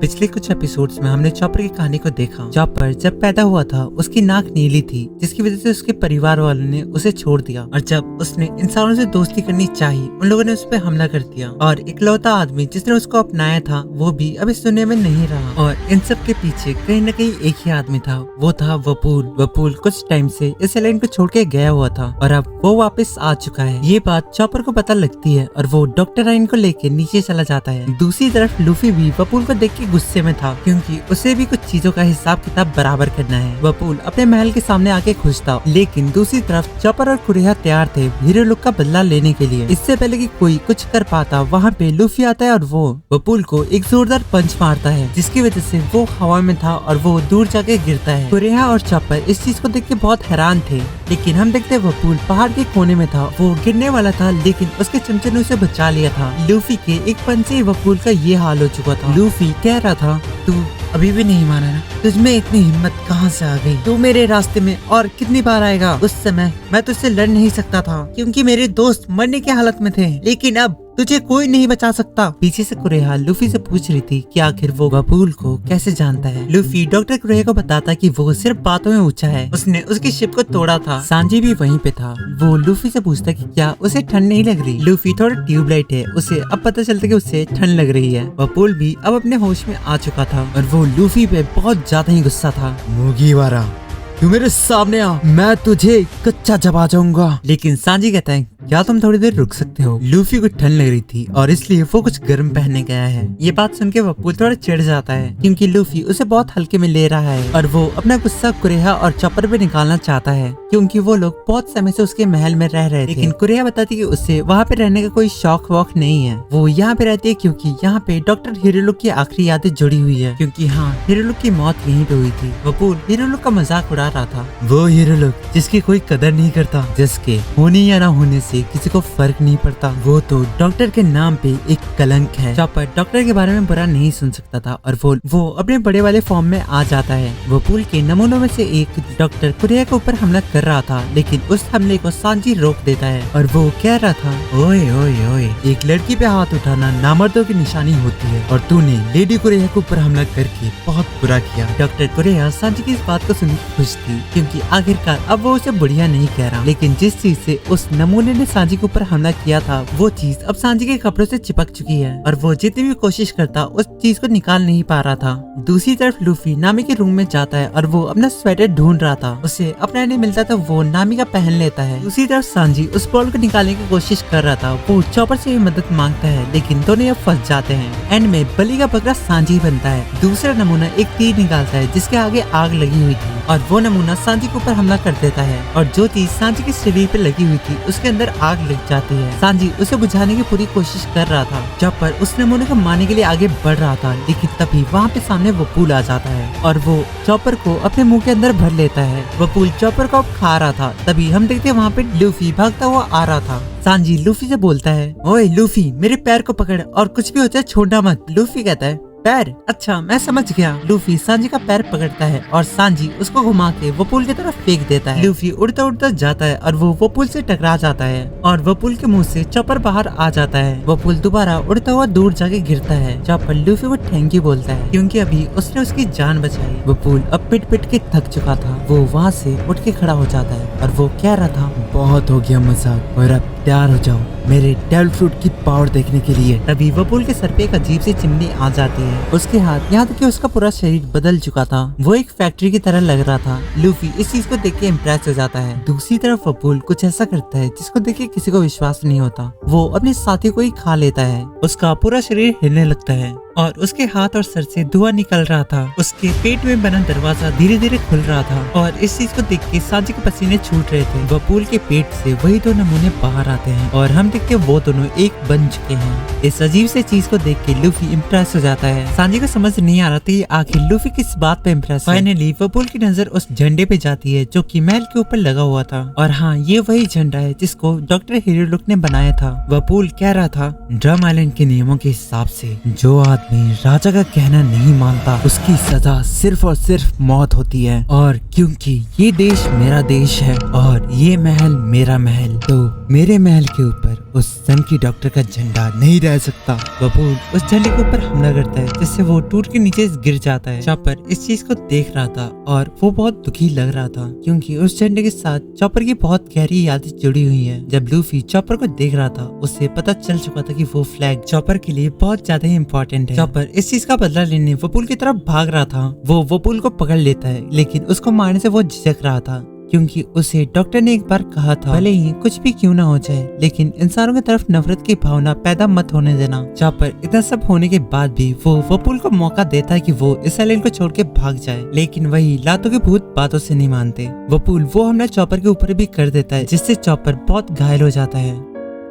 पिछले कुछ एपिसोड्स में हमने चॉपर की कहानी को देखा। चॉपर जब पैदा हुआ था उसकी नाक नीली थी, जिसकी वजह से उसके परिवार वालों ने उसे छोड़ दिया, और जब उसने इंसानों से दोस्ती करनी चाहिए उन लोगों ने उस पर हमला कर दिया, और इकलौता आदमी जिसने उसको अपनाया था वो भी अब इस दुनिया में नहीं रहा। और इन सब के पीछे कहीं न कहीं एक ही आदमी था, वो था वपूल। वपूल कुछ टाइम से इस आइलैंड को छोड़ के गया हुआ था और अब वो वापस आ चुका है। ये बात चॉपर को पता लगती है और वो डॉक्टर राइन को लेके नीचे चला जाता है। दूसरी तरफ लूफी भी वपूल को देख के गुस्से में था, क्योंकि उसे भी कुछ चीजों का हिसाब किताब बराबर करना है। वपूल अपने महल के सामने आके खुश था, लेकिन दूसरी तरफ चॉपर और कुरेहा तैयार थे हीरो लुक का बदला लेने के लिए। इससे पहले कि कोई कुछ कर पाता, वहाँ पे लूफी आता है और वो वपूल को एक जोरदार पंच मारता है, जिसकी वजह से वो हवा में था और वो दूर जाके गिरता है। कुरेहा और चॉपर इस चीज को देख के बहुत हैरान थे, लेकिन हम देखते वपूल पहाड़ के कोने में था। वो गिरने वाला था, लेकिन उसके चमचे ने उसे बचा लिया था। लूफी के एक पंच से वपूल का ये हाल हो चुका था। लूफी कह रहा था, तू अभी भी नहीं माना ना? तुझमें इतनी हिम्मत कहाँ से आ गई? तू मेरे रास्ते में और कितनी बार आएगा? उस समय मैं तुझसे लड़ नहीं सकता था, क्योंकि मेरे दोस्त मरने की हालत में थे, लेकिन अब तुझे कोई नहीं बचा सकता। पीछे से कुरेहा लूफी से पूछ रही थी कि आखिर वो वपूल को कैसे जानता है। लूफी डॉक्टर कुरेहा को बताता कि वो सिर्फ बातों में ऊंचा है, उसने उसकी शिप को तोड़ा था। सांजी भी वहीं पे था। वो लूफी से पूछता कि क्या उसे ठंड नहीं लग रही। लूफी थोड़ा ट्यूबलाइट है, उसे अब पता चलता कि उसे ठंड लग रही है। वपूल भी अब अपने होश में आ चुका था और वो लूफी पे बहुत ज्यादा ही गुस्सा था। मुगीवारा, तू मेरे सामने आ, मैं तुझे कच्चा चबा जाऊंगा। लेकिन सांजी कहता है, क्या तुम थोड़ी देर रुक सकते हो? लूफी को ठंड लग रही थी और इसलिए वो कुछ गर्म पहनने गया है। ये बात सुन के वपूल थोड़ा चिढ़ जाता है, क्योंकि लूफी उसे बहुत हल्के में ले रहा है और वो अपना गुस्सा कुरेहा और चॉपर पे निकालना चाहता है, क्योंकि वो लोग बहुत समय से उसके महल में रह रहे थे। लेकिन कुरेहा बताती कि उसे वहाँ पे रहने का कोई शौक वौक नहीं है। वो यहाँ पे रहती है क्योंकि यहाँ पे डॉक्टर हीरोलुक की आखिरी यादें जुड़ी हुई है, क्योंकि हाँ, हीरोलुक की मौत यहीं पे हुई थी। वपूल हीरोलुक का मजाक उड़ा रहा था। वो हीरोलुक जिसकी कोई कदर नहीं करता, जिसके होने या ना होने से किसी को फर्क नहीं पड़ता, वो तो डॉक्टर के नाम पे एक कलंक है। चॉपर डॉक्टर के बारे में बुरा नहीं सुन सकता था और वो अपने बड़े वाले फॉर्म में आ जाता है। वपूल के नमूनों में से एक डॉक्टर कुरेहा के ऊपर हमला कर रहा था, लेकिन उस हमले को सांजी रोक देता है और वो कह रहा था, ओए ओए ओए, एक लड़की पे हाथ उठाना नामर्दों की निशानी होती है और तूने लेडी कुरेहा के ऊपर हमला करके बहुत बुरा किया। डॉक्टर कुरेहा सांजी की इस बात को सुन खुश थी, क्योंकि आखिरकार अब वो उसे बढ़िया नहीं कह रहा। लेकिन जिस चीज से उस नमूने ने सांजी के ऊपर हमला किया था, वो चीज अब सांजी के कपड़ों से चिपक चुकी है और वो जितनी भी कोशिश करता उस चीज को निकाल नहीं पा रहा था। दूसरी तरफ लूफी नामी के रूम में जाता है और वो अपना स्वेटर ढूंढ रहा था। उसे अपना नहीं मिलता तो वो नामी का पहन लेता है। दूसरी तरफ सांजी उस बॉल को निकालने की कोशिश कर रहा था। वो चॉपर से भी मदद मांगता है, लेकिन दोनों अब फंस जाते हैं। एंड में बलि का बकरा सांजी बनता है। दूसरा नमूना एक तीर निकालता है जिसके आगे आग लगी हुई थी और वो नमूना सांजी के ऊपर हमला कर देता है और जो चीज सांजी के शरीर पे लगी हुई थी उसके अंदर आग लग जाती है। सांजी उसे बुझाने की पूरी कोशिश कर रहा था। चॉपर उस नमूने को मारने के लिए आगे बढ़ रहा था, लेकिन तभी वहाँ पे सामने वपूल आ जाता है और वो चॉपर को अपने मुंह के अंदर भर लेता है। वपूल चॉपर को अब खा रहा था, तभी हम देखते हैं वहाँ पे लूफी भागता हुआ आ रहा था। सांजी लूफी से बोलता है, ओए लूफी, मेरे पैर को पकड़ और कुछ भी हो जाए छोड़ना मत। लूफी कहता है, पैर? अच्छा, मैं समझ गया। लूफी सांजी का पैर पकड़ता है और सांजी उसको घुमा के वपूल की तरफ फेंक देता है। लूफी उड़ता उड़ता जाता है और वो वपूल से टकरा जाता है और वपूल के मुंह से चॉपर बाहर आ जाता है। वपूल दोबारा उड़ता हुआ दूर जाके गिरता है। चॉपर लूफी को थैंक यू बोलता है, क्योंकि अभी उसने उसकी जान बचाई। वपूल अब पिट पिट के थक चुका था। वो वहाँ से उठ के खड़ा हो जाता है और वो कह रहा था, बहुत हो गया मजाक, और अब तैयार हो जाओ मेरे डेविल फ्रूट की पावर देखने के लिए। तभी वपूल के सर पे एक अजीब सी चिमनी आ जाती है। उसके हाथ, यहाँ तक कि उसका पूरा शरीर बदल चुका था। वो एक फैक्ट्री की तरह लग रहा था। लूफी इस चीज को देख के इम्प्रेस हो जाता है। दूसरी तरफ वपूल कुछ ऐसा करता है जिसको देख के किसी को विश्वास नहीं होता। वो अपने साथी को ही खा लेता है। उसका पूरा शरीर हिलने लगता है और उसके हाथ और सर से धुआं निकल रहा था। उसके पेट में बना दरवाजा धीरे धीरे खुल रहा था और इस चीज को देख के सांजी के पसीने छूट रहे थे। वपूल के पेट से वही दो नमूने बाहर आते हैं और हम देखते वो दोनों एक बन चुके हैं। इस अजीब से चीज को देख के लूफी इम्प्रेस हो जाता है। सांजी को समझ नहीं आ रहा था कि आखिर लूफी किस बात पे इम्प्रेस है। फाइनली वपूल की नजर उस झंडे पे जाती है जो कि महल के ऊपर लगा हुआ था, और हाँ, ये वही झंडा है जिसको डॉक्टर हीरोलुक ने बनाया था। वपूल कह रहा था, ड्रम आइलैंड के नियमों के हिसाब से जो आदमी राजा का कहना नहीं मानता उसकी सजा सिर्फ और सिर्फ मौत होती है, और क्योंकि ये देश मेरा देश है और ये महल मेरा महल, तो मेरे महल के ऊपर उस सन की डॉक्टर का झंडा नहीं रह सकता। वपूल उस झंडे के ऊपर हमला करता है जिससे वो टूट के नीचे गिर जाता है। चॉपर इस चीज को देख रहा था और वो बहुत दुखी लग रहा था क्योंकि उस झंडे के साथ चॉपर की बहुत गहरी यादें जुड़ी हुई हैं। जब लूफी चॉपर को देख रहा था उससे पता चल चुका था कि वो फ्लैग चॉपर के लिए बहुत ज्यादा इम्पोर्टेंट है। चॉपर इस चीज का बदला लेने वपूल की तरफ भाग रहा था। वो वपूल को पकड़ लेता है लेकिन उसको मारने से वो झिझक रहा था क्योंकि उसे डॉक्टर ने एक बार कहा था भले ही कुछ भी क्यों ना हो जाए लेकिन इंसानों की तरफ नफरत की भावना पैदा मत होने देना। चॉपर इतना सब होने के बाद भी वो वपूल को मौका देता है कि वो इस आइलैंड को छोड़ के भाग जाए, लेकिन वही लातों के भूत बातों से नहीं मानते। वपूल वो हमला चॉपर के ऊपर भी कर देता है जिससे चॉपर बहुत घायल हो जाता है।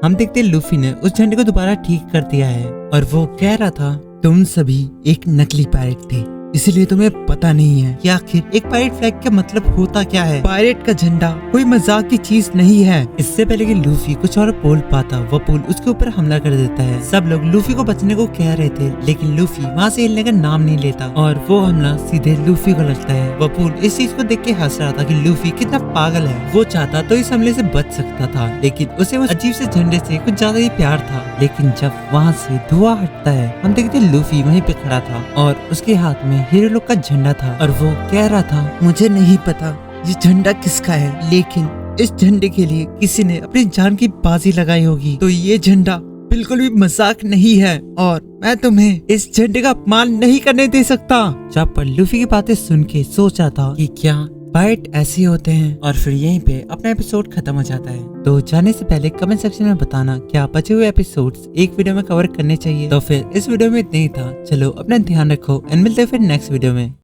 हम देखते लूफी ने उस झंडे को दोबारा ठीक कर दिया है और वो कह रहा था तुम सभी एक नकली पायरेट थे इसलिए तुम्हें पता नहीं है कि आखिर एक पायरेट फ्लैग का मतलब होता क्या है। पायरेट का झंडा कोई मजाक की चीज नहीं है। इससे पहले कि लूफी कुछ और बोल पाता वपूल उसके ऊपर हमला कर देता है। सब लोग लूफी को बचने को कह रहे थे लेकिन लूफी वहाँ से हिलने का नाम नहीं लेता और वो हमला सीधे लूफी को लगता है। वपूल इस चीज को देख के हंस रहा था कि लूफी कितना पागल है। वो चाहता तो इस हमले से बच सकता था लेकिन उसे उस अजीब से झंडे से कुछ ज्यादा ही प्यार था। लेकिन जब वहाँ से धुआं हटता है हम देखते लूफी वहीं पे खड़ा था और उसके हाथ में हीरो लोग का झंडा था और वो कह रहा था मुझे नहीं पता ये झंडा किसका है लेकिन इस झंडे के लिए किसी ने अपनी जान की बाजी लगाई होगी। तो ये झंडा बिल्कुल भी मजाक नहीं है और मैं तुम्हें इस झंडे का अपमान नहीं करने दे सकता। चॉपर लूफी की बातें सुन के सोचा था कि क्या पायरेट ऐसे होते हैं और फिर यहीं पे अपना एपिसोड खत्म हो जाता है। तो जाने से पहले कमेंट सेक्शन में बताना क्या बचे हुए एपिसोड्स एक वीडियो में कवर करने चाहिए। तो फिर इस वीडियो में इतना ही था। चलो अपना ध्यान रखो एंड मिलते हैं फिर नेक्स्ट वीडियो में।